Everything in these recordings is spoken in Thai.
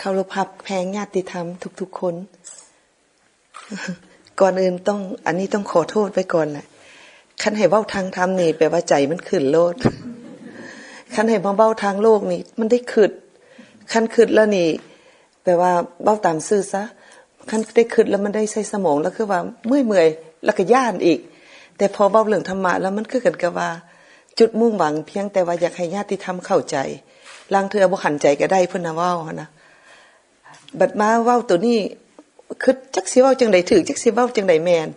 เคารพฮับแพงญาติธรรมทุกๆคนก่อนอื่นอันนี้ต้องขอโทษไปก่อนแหละคันให้เว้าทางธรรมนี่แปลว่าใจมันขึ้นโลดคันให้มาเว้าทางโลกนี่มันได้ขึ้นคันขึ้นแล้วนี่แปลว่าเว้าตามซื่อซะคันได้ขึ้นแล้วมันได้ใช้สมองแล้วคือว่าเมื่อยแล้วก็ย่านอีกแต่พอเว้าเรื่องธรรมะแล้วมันคือกันกับว่าจุดมุ่งหวังเพียงแต่ว่าอยากให้ญาติธรรมเข้าใจลางเทื่อบ่ขันใจก็ได้เพิ่นน่ะเว้าหั่นนะบัดมาเว้าตัวนี้คือจักสิเว้าจังได๋ถูกจักสิเว้าจังได๋แม่น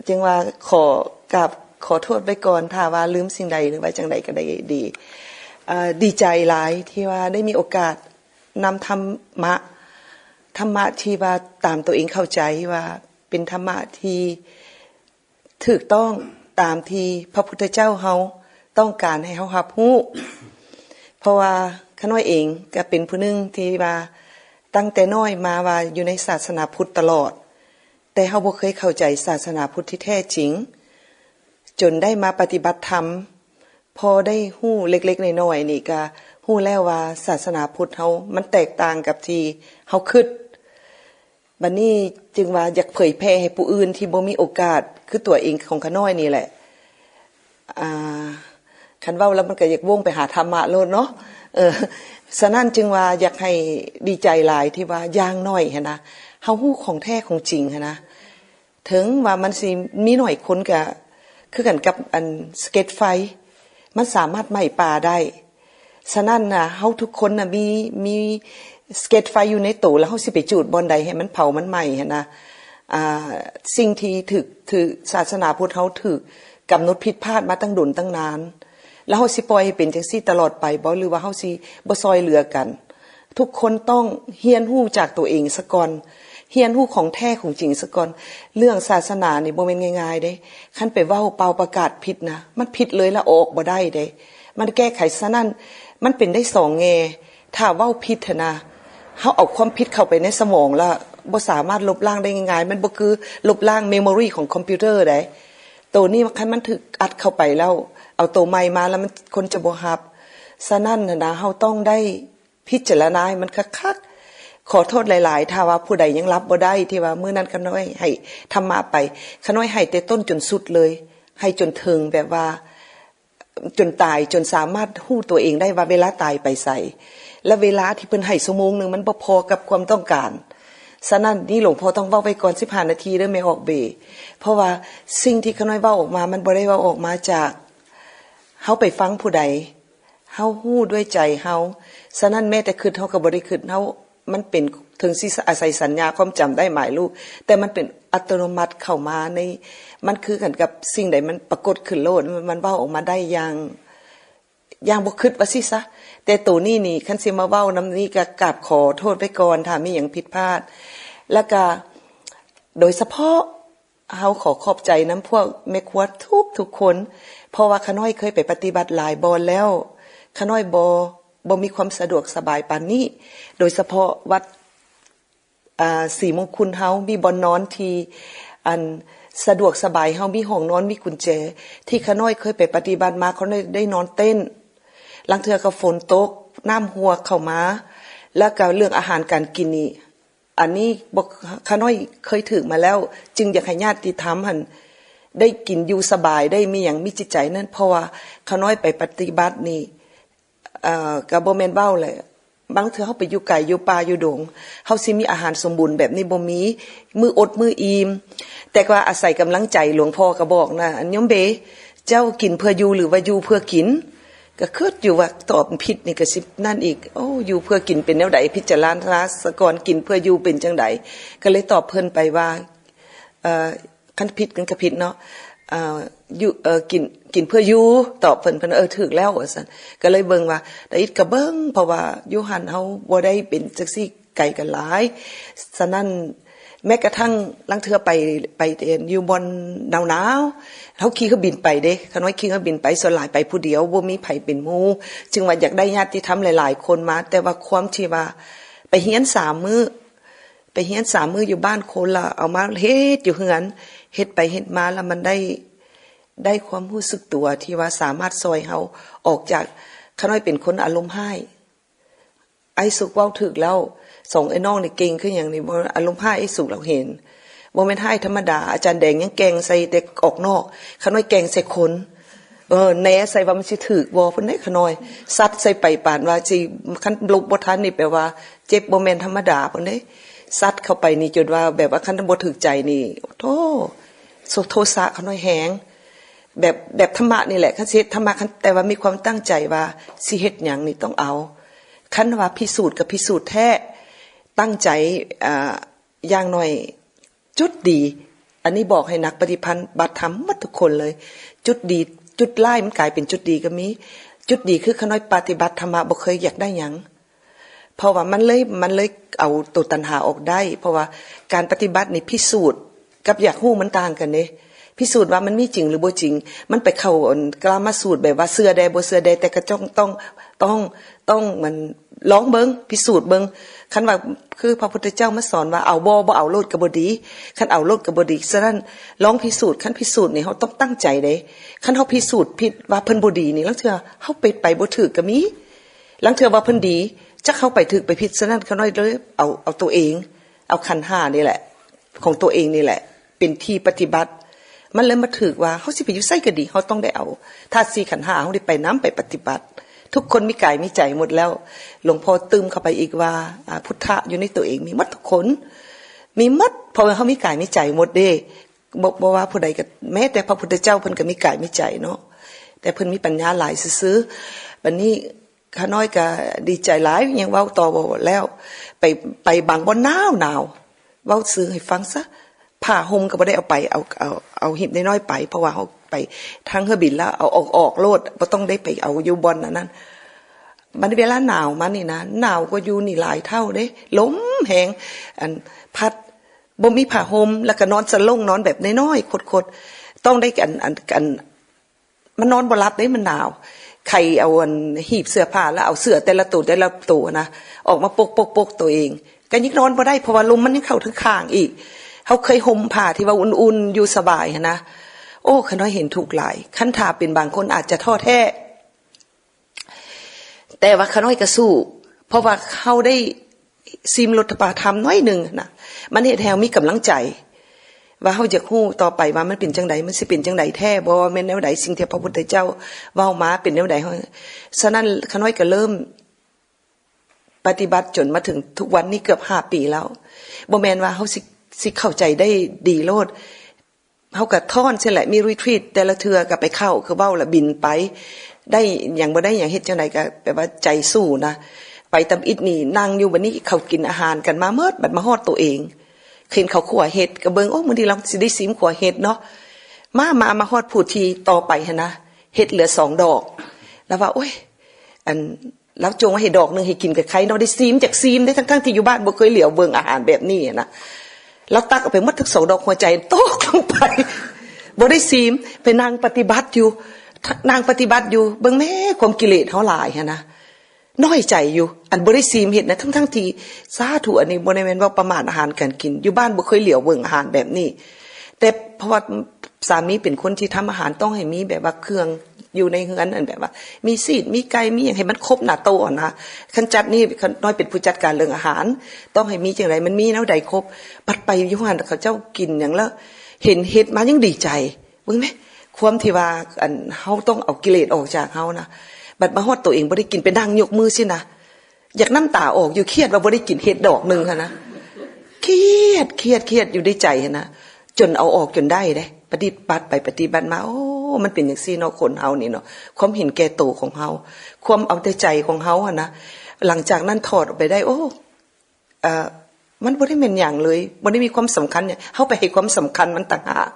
จึงว่าขอโทษไว้ก่อนถ้าว่าลืมสิ่งใดหรือว่าจังได๋ก็ได้ดีใจหลายที่ว่าได้มีโอกาสนำธรรมะที่ว่าตามตัวเองเข้าใจว่าเป็นธรรมะที่ถูกต้องตามที่พระพุทธเจ้าเฮาต้องการให้เฮารับรู้เพราะว่าข้าน้อยเองก็เป็นผู้นึงที่ว่าตั้งแต่น้อยมาว่าอยู่ในศาสนาพุทธตลอดแต่เฮาบ่เคยเข้าใจศาสนาพุทธที่แท้จริงจนได้มาปฏิบัติธรรมพอได้ฮู้เล็กๆน้อยๆนี่ก็ฮู้แล้วว่าศาสนาพุทธเฮามันแตกต่างกับที่เฮาคิดบัดนี้จึงว่าอยากเผยแพร่ให้ผู้อื่นที่บ่มีโอกาสคือตัวเองของข้าน้อยนี่แหละคันเว้าแล้วมันก็อยากวงไปหาธรรมะโลดเนาะฉะนั้นจึงว่าอยากให้ดีใจหลายที่ว่าอย่างน้อยหั่นนะเฮาฮู้ของแท้ของจริงหั่นนะถึงว่ามันสิมีหน่อยคนก็คือกันกับอันสเก็ตไฟมันสามารถไหม้ป่าได้ฉะนั้นน่ะเฮาทุกคนน่ะมีสเก็ตไฟอยู่ในตู้แล้วเฮาสิไปจูดบ่อนใดให้มันเผามันไหม้หั่นนะสิ่งที่ถึกศาสนาพุทธเฮาถึกกำหนดผิดพลาดมาตั้งดุลตั้งนานแล้วเฮาสิปล่อยให้เป็นจังซี่ตลอดไปบ่หรือว่าเฮาสิบ่ซอยเหลือกันทุกคนต้องเรียนรู้จากตัวเองซะก่อนเรียนรู้ของแท้ของจริงซะก่อนเรื่องศาสนานี่บ่แม่นง่ายๆเด้คันไปเว้าเป่าประกาศผิดนะมันผิดเลยละออกบ่ได้เด้มันแก้ไขซะนั่นมันเป็นได้2แง่ถ้าเว้าผิดเถอะนะเฮาเอาความผิดเข้าไปในสมองแล้วบ่สามารถลบล้างได้ง่ายๆมันบ่คือลบล้างเมโมรีของคอมพิวเตอร์ได้ตัวนี้คันมันถูกอัดเข้าไปแล้วเอาตัวใหม่มาแล้วมันคนจะบ่รับฉะนั้นนะเฮาต้องได้พิจารณาให้มันคักๆขอโทษหลายๆถ้าว่าผู้ใดยังรับบ่ได้ที่ว่ามื้อนั้นข้าน้อยให้ธรรมะไปข้าน้อยให้แต่ต้นจนสุดเลยให้จนถึงแบบว่าจนตายจนสามารถฮู้ตัวเองได้ว่าเวลาตายไปไสและเวลาที่เพิ่นให้ชั่วโมงนึงมันบ่พอกับความต้องการฉะนั้นนี่หลวงพ่อต้องเว้าไปก่อน15นาทีเด้อแม่ออกเบเพราะว่าสิ่งที่ข้าน้อยเว้าออกมามันบ่ได้เว้าออกมาจากเฮาไปฟังผู้ใดเฮาฮู้ด้วยใจเฮาฉะนั้นแม้แต่คิดเฮาก็บ่ได้คิดเฮามันเป็นถึงสิอาศัยสัญญาความจำได้หมายรู้แต่มันเป็นอัตโนมัติเข้ามาในมันคือกันกับสิ่งใดมันปรากฏขึ้นโลดมันเว้าออกมาได้อย่างบ่คิดว่าสิซะแต่ตัวนี้นี่คันสิมาเว้านำนี้ก็กราบขอโทษไว้ก่อนถ้ามีหยังผิดพลาดแล้วก็โดยเฉพาะเฮาขอขอบใจนำพวกแม่ครัวทุกคนเพราะว่าข้าน้อยเคยไปปฏิบัติหลายบ่อนแล้วข้าน้อยบ่มีความสะดวกสบายปานนี้โดยเฉพาะวัดสีมงคลเฮามีบ่อนนอนที่อันสะดวกสบายเฮามีห้องนอนมีกุญแจที่ข้าน้อยเคยไปปฏิบัติมาเขาได้นอนเต้นลางเทื่อก็ฝนตกน้ำหัวเข้ามาแล้วก็เรื่องอาหารการกินนี่อันนี้ข้าน้อยเคยถึกมาแล้วจึงอยากให้ญาติธรรมหั่นได้กินอยู่สบายได้มีหยังมีจิตใจนั้นเพราะว่าข้าน้อยไปปฏิบัตินี่ก็บ่แม่นเว้าเลยบางเทื่อเฮาไปอยู่ไกลอยู่ป่าอยู่ดงเฮาสิมีอาหารสมบูรณ์แบบนี้บ่มีมื้ออดมื้ออิ่มแต่ว่าอาศัยกำลังใจหลวงพ่อก็บอกนะอันยมเบเจ้ากินเพื่ออยู่หรือว่าอยู่เพื่อกินก็คิดอยู่ว่าตอบผิดนี่ก็สินั่นอีกโอ้อยู่เพื่อกินเป็นแนวใดพิจารณาซะก่อนกินเพื่ออยู่เป็นจังไดก็เลยตอบเพิ่นไปว่าคันผิดกันก็ผิดเนาะอยู่กินเพื่ออยู่ตอบเพิ่นถูกแล้วว่าซั่นก็เลยเบิ่งว่าได้อิดก็เบิ่งเพราะว่าอยู่หั่นเฮาบ่ได้เป็นจังซี่ไกลกันหลายฉะนั้นแม้กระทั่งลางเทื่อไปอยู่บนหนาวๆเฮาขี่เครื่องบินไปเด้ข้าน้อยขี่เครื่องบินไปส่วนหลายไปผู้เดียวบ่มีไผเป็นหมู่จึงว่าอยากได้ญาติธรรมหลายๆคนมาแต่ว่าความที่ว่าไปเฮียน3มื้ออยู่บ้านคนละเอามาเฮ็ดอยู่เฮือนเฮ็ดไปเฮ็ดมาแล้วมันได้ความรู้สึกตัวที่ว่าสามารถซอยเฮาออกจากข้าน้อยเป็นคนอารมณ์ร้าย ไอ้สุกเว้าถึกแล้วส่งไอ้น้องนี่เก่งขึ้นอย่างนี้บ่อารมณ์ผ้าไอ้สุกเราเห็นบ่แม่นให้ธรรมดาอาจารย์แดงยังแกงใส่แต่ออกนอกขน้อยแกงใส่คนแหนใส่ว่ามันสิถึกบ่เพิ่นได้ขน้อยซัดใส่ไปปานว่าสิคันลุกบ่ทันนี่แปลว่าเจ็บบ่แม่นธรรมดาเพิ่นได้ซัดเข้าไปนี่จนว่าแบบว่าคันบ่ถึกใจนี่โธ่โทสะขน้อยแหงแบบธรรมะนี่แหละคันสิธรรมะคันแต่ว่ามีความตั้งใจว่าสิเฮ็ดหยังนี่ต้องเอาคันว่าพิสูจน์กับพิสูจน์แท้ตั้งใจอย่างน้อยจุดดีอันนี้บอกให้นักปฏิบัติธรรมหมดทุกคนเลยจุดดีจุดร้ายมันกลายเป็นจุดดีก็มีจุดดีคือขน้อยปฏิบัติธรรมะบ่เคยอยากได้หยังเพราะว่ามันเลยเอาตัวตัณหาออกได้เพราะว่าการปฏิบัตินี่พิสูจน์กับอยากฮู้มันต่างกันเด้พิสูจน์ว่ามันมีจริงหรือบ่จริงมันไปเข้ากลามาสูตรแบบว่าเชื่อได้บ่เชื่อได้แต่ก็ต้องมันลองเบิ่งพิสูจน์เบิ่งคันว่าคือพระพุทธเจ้ามาสอนว่าเอาบ่เอาโลดก็บ่ดีคันเอาโลดก็บ่ดีฉะนั้นลองพิสูจน์คันพิสูจน์นี่เฮาต้องตั้งใจเด้คันเฮาพิสูจน์ผิดว่าเพิ่นบ่ดีนี่ลางเทื่อเฮาไปบ่ถูกก็มีลางเทื่อว่าเพิ่นดีจักเข้าไปถูกไปผิดฉะนั้นเขาน้อยเลยเอาตัวเองเอาขันธ์5นี่แหละของตัวเองนี่แหละเป็นที่ปฏิบัติมันเลยมาถึกว่าเฮาสิไปอยู่ไสก็ดีเฮาต้องได้เอาธาตุ4ขันธ์5เฮาได้ไปนำไปปฏิบัติทุกคนมีกายมีใจหมดแล้วหลวงพ่อตึมเข้าไปอีกว่าพุทธะอยู่ในตัวเองมีหมดทุกคนมีหมดเพราะว่าเฮามีกายมีใจหมดเด้บ่ว่าผู้ใดก็แม้แต่พระพุทธเจ้าเพิ่นก็มีกายมีใจเนาะแต่เพิ่นมีปัญญาหลายซื่อๆบัดนี้ข้าน้อยก็ดีใจหลายยังเว้าต่อบ่แล้วไปบางบ่หนาวเว้าซื้อให้ฟังซะผ้าห่มก็บ่ได้เอาไปเอาหิบน้อยๆไปเพราะว่าเฮาไปทางเฮอบินแล้วเอาออกโลดบ่ต้องได้ไปเอาอยู่บอนนั้นมันเวลาหนาวมานี่นะหนาวกว่าอยู่นี่หลายเท่าเด้ลมแหงอันพัดบ่มีผ้าห่มแล้วก็นอนสะลงนอนแบบน้อยๆคดๆต้องได้กันมันนอนบ่หลับเด้มันหนาวใครเอาหีบเสื้อผ้าแล้วเอาเสื้อแต่ละตัวนะออกมาปกตัวเองก็ยิ่งนอนบ่ได้เพราะว่าลมมันยังเข้าถึงข้างอีกเฮาเคยห่มผ้าที่ว่าอุ่นๆอยู่สบายนะโอ้ขน้อยเห็นถูกหลายคันถ้าเป็นบางคนอาจจะท้อแท้แต่ว่าขน้อยก็สู้เพราะว่าเขาได้ซิมรถปาธรรมน้อยนึงนะมันเฮ็ดให้เฮามีกำลังใจว่าเฮาจะฮู้ต่อไปว่ามันเป็นจังไดมันสิเป็นจังไดแท้บ่ว่าแม่นแนวใดสิ่งที่พระพุทธเจ้าเว้ามาเป็นแนวใดฉะนั้นขน้อยก็เริ่มปฏิบัติจนมาถึงทุกวันนี้เกือบ5ปีแล้วบ่แม่นว่าเฮาสิเข้าใจได้ดีโลดเฮาก็ท่อนใช่แหละมีรีทรีตแต่ละเทื่อก็ไปเข้าคือเว้าละบินไปได้หยังบ่ได้หยังเฮ็ดจังไดก็แปลว่าใจสู้นะไปตำอิดนี่นั่งอยู่บัดนี้เขากินอาหารกันมาเมิดบัดมาฮอดตัวเองเห็นเขาขั่วเห็ดก็เบิ่งโอ้มื้อนี้เราสิได้ซิมขั่วเห็ดเนาะมาฮอดผู้ที่ต่อไปหั่นนะเห็ดเหลือ2ดอกแล้วว่าโอ้ยแล้วจงว่าเห็ดดอกนึงให้กินกับใครเนาะได้ซิมจากซิมได้ทั้งที่อยู่บ้านบ่เคยเหลียวเบิ่งอาหารแบบนี้นะแล้วตักเอาไปหมดทั้ง2ดอกหัวใจตกลงไปบ่ได้ซิมไปนั่งปฏิบัติอยู่เบิ่งแม่ความกิเลสเฮาหลายหั่นนะน้อยใจอยู่อันบ่ได้ซีมเฮ็ดนะทั้งที่สาธุอันนี้บ่ได้แม่นว่าประมาทอาหารการกินอยู่บ้านบ่เคยเหลียวเบิ่งอาหารแบบนี้แต่เพราะว่าสามีเป็นคนที่ทำอาหารต้องให้มีแบบว่าเครื่องอยู่ในเฮือนอันแบบว่ามีซีดมีไก่มีหยังให้มันครบหน้าโต๊ะนะคันจัดนี่น้อยเป็นผู้จัดการเรื่องอาหารต้องให้มีจังไดมันมีแนวใดครบบัดไปอยู่หั่นเขาเจ้ากินหยังแล้วเห็นเฮ็ดมายังดีใจเบิ่งแม่ความที่ว่าเฮาต้องเอากิเลสออกจากเฮานะบัดมาฮอดตัวเองบ่ได้กินไปนั่งยกมือสินะอยากน้ำตาออกอยู่เครียดว่าบ่ได้กินเห็ดดอกนึงหั่นนะเครียดอยู่ในใจหั่นนะจนเอาออกจนได้เด้ปฏิบัติไปปฏิบัติมาโอ้มันเป็นจังซี่เนาะคนเฮานี่เนาะความเห็นแก่ตัวของเฮาความเอาแต่ใจของเฮาหั่นนะหลังจากนั้นถอดออกไปได้โอ้มันบ่ได้แม่นหยังเลยบ่ได้มีความสำคัญเนี่ยเฮาไปให้ความสำคัญมันต่างหาก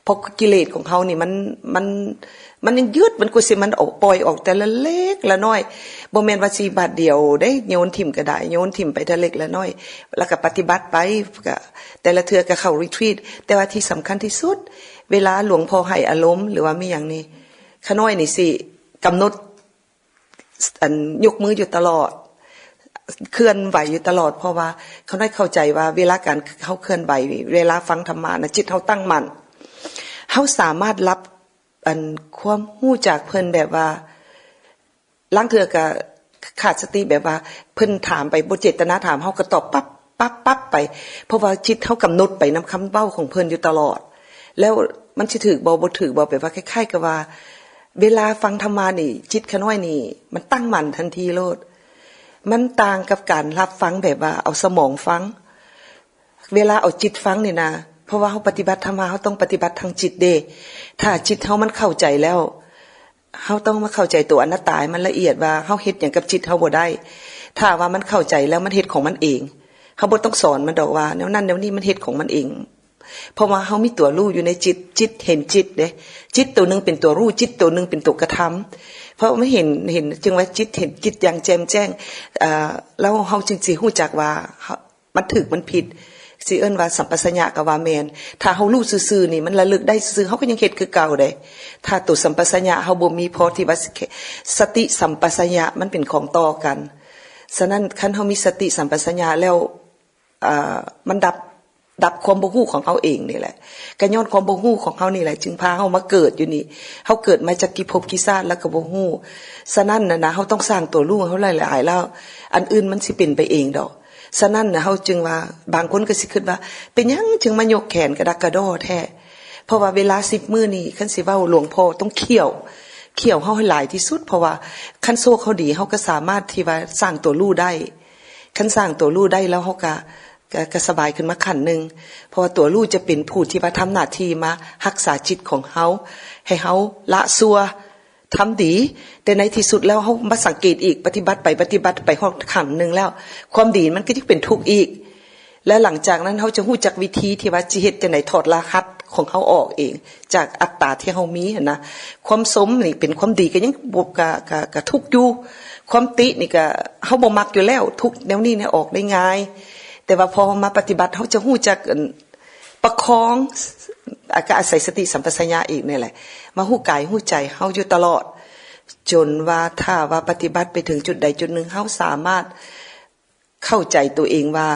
เพราะกิเลสของเฮานี่มันยังยืดมันกูสิมันออกปล่อยออกแต่ละเล็กละน้อยบ่แม่นว่า4 บาทเดียวได้โยนถิ่มก็ได้โยนถิ่มไปแต่เล็กละน้อยแล้วก็ปฏิบัติไปก็แต่ละเทื่อก็เข้ารีทรีตแต่ว่าที่สำคัญที่สุดเวลาหลวงพ่อให้อารมณ์หรือว่ามีหยังนี่ขน้อยนี่สิกำหนดยกมืออยู่ตลอดเคลื่อนไหวอยู่ตลอดเพราะว่าเขาได้เข้าใจว่าเวลาการเฮาเคลื่อนไหวเวลาฟังธรรมะนะจิตเฮาตั้งมั่นเฮาสามารถรับความรู้จากเพิ่นแบบว่าล้างเถื่อ ขาดสติแบบว่าเพิ่นถามไปบ่เจตนาถามเฮาก็ตอบปั๊บไปเพราะว่าจิตเฮากำหนดไปนำคำเว้าของเพิ่นอยู่ตลอดแล้วมันสิถูกบ่ถูกบ่แบบว่าคล้ายๆกับว่าเวลาฟังธรรมานี่จิตขน้อยนี่มันตั้งมั่นทันทีโลดมันต่างกับการรับฟังแบบว่าเอาสมองฟังเวลาเอาจิตฟังนี่นะเพราะว่าเฮาปฏิบัติธรรมะเฮาต้องปฏิบัติทางจิตเด้ถ้าจิตเฮามันเข้าใจแล้วเฮาต้องมาเข้าใจตัวอนัตตามันละเอียดว่าเฮาเฮ็ดหยังกับจิตเฮาบ่ได้ถ้าว่ามันเข้าใจแล้วมันเฮ็ดของมันเองเฮาบ่ต้องสอนมันดอกว่าแนวนั้นแนวนี้มันเฮ็ดของมันเองเพราะว่าเฮามีตัวรู้อยู่ในจิตจิตเห็นจิตเด้จิตตัวนึงเป็นตัวรู้จิตตัวนึงเป็นตัวกระทำเพราะไม่เห็นจึงว่าจิตเห็นจิตอย่างแจ่มแจ้งแล้วเฮาจึงสิฮู้จักว่ามันถูกมันผิดสิเอิ้นว่าสัมปชัญญะก็ว่าแม่นถ้าเฮารู้ซื่อๆนี่มันระลึกได้ซื่อเฮาก็ยังเฮ็ดคือเก่าได้ถ้าตัวสัมปชัญญะเฮาบ่มีพอที่ว่าสติสัมปชัญญะมันเป็นของต่อกันฉะนั้นคันเฮามีสติสัมปชัญญะแล้วมันดับความบ่ฮู้ของเฮาเองนี่แหละก็ย้อนความบ่ฮู้ของเฮานี่แหละจึงพาเฮามาเกิดอยู่นี่เฮาเกิดมาจากกี่ภพกี่ชาติแล้วก็บ่ฮู้ฉะนั้นนะเฮาต้องสร้างตัวรู้เฮาหลายๆแล้วอันอื่นมันสิเป็นไปเองดอกฉะนั้นเฮาจึงว่าบางคนก็สิคิดว่าเป็นหยังจึงมายกแขนกระดักกระดอแท้เพราะว่าเวลา10มื้อนี่คันสิเว้าหลวงพ่อต้องเคี่ยวเฮาให้หลายที่สุดเพราะว่าคันโซเขาดีเฮาก็สามารถที่ว่าสร้างตัวรู้ได้คันสร้างตัวรู้ได้แล้วเฮาก็สบายขึ้นมาขั้นนึงเพราะว่าตัวรู้จะเป็นผู้ที่ว่าทำหน้าที่มารักษาจิตของเฮาให้เฮาละซัวทำดีแต่ในที่สุดแล้วเฮามาสังเกตอีกปฏิบัติไปฮอดขั้นนึงแล้วความดีมันก็สิเป็นทุกข์อีกและหลังจากนั้นเฮาจะฮู้จักวิธีที่ว่าสิเฮ็ดจังได๋ถอดรหัสของเฮาออกเองจากอัตตาที่เฮามีหั่นนะความสมนี่เป็นความดีก็ยังบ่ก็ทุกข์อยู่ความตินี่ก็เฮาบ่มักอยู่แล้วทุกแนวนี้เนี่ยออกได้ง่ายแต่ว่าพอมาปฏิบัติเฮาจะฮู้จักประคองก็อาศัยสติสัมปชัญญะอีกนี่แหละมาฮู้กายฮู้ใจเฮาอยู่ตลอดจนว่าถ้าว่าปฏิบัติไปถึงจุดใดจุดหนึ่งเฮาสามารถเข้าใจตัวเองว่า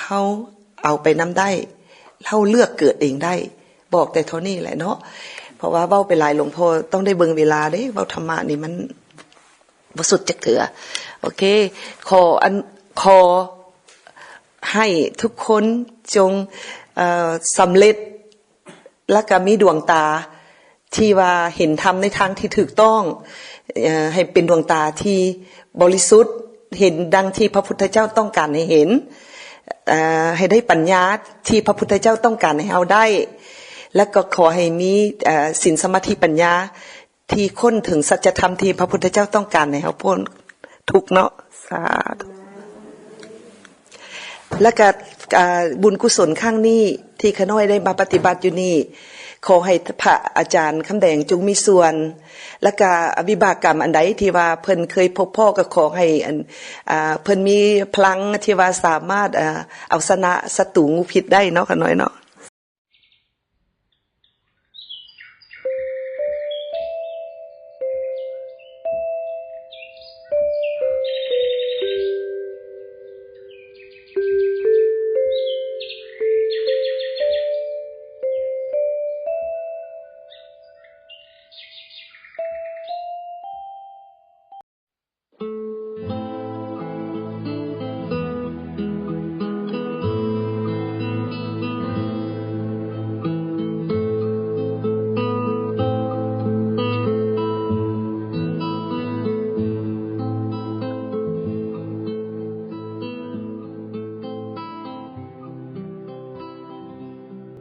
เฮาเอาไปนำได้เฮาเลือกเกิดเองได้บอกแต่เท่านี้แหละเนาะเพราะว่าเว้าไปหลายหลวงพ่อต้องได้เบิ่งเวลาเด้เว้าธรรมะนี่มันบ่สุดจักเทื่อโอเคขอให้ทุกคนจงสำเร็จและก็มีดวงตาที่ว่าเห็นธรรมในทางที่ถูกต้องให้เป็นดวงตาที่บริสุทธิ์เห็นดังที่พระพุทธเจ้าต้องการให้เห็นให้ได้ปัญญาที่พระพุทธเจ้าต้องการให้เอาได้แล้วก็ขอให้มีศีลสมาธิปัญญาที่ค้นถึงสัจธรรมที่พระพุทธเจ้าต้องการให้เอาพ้นทุกเนาะสาธุและก็บุญกุศลข้างนี้ที่ขน้อยได้มาปฏิบัติอยู่นี่ขอให้พระอาจารย์คำแดงจงมีส่วนและก็วิบากกรรมอันใดที่ว่าเพิ่นเคยพบพ่อก็ขอให้เพิ่นมีพลังที่ว่าสามารถเอาชนะศัตรูงูพิษได้เนาะขน้อยเนาะ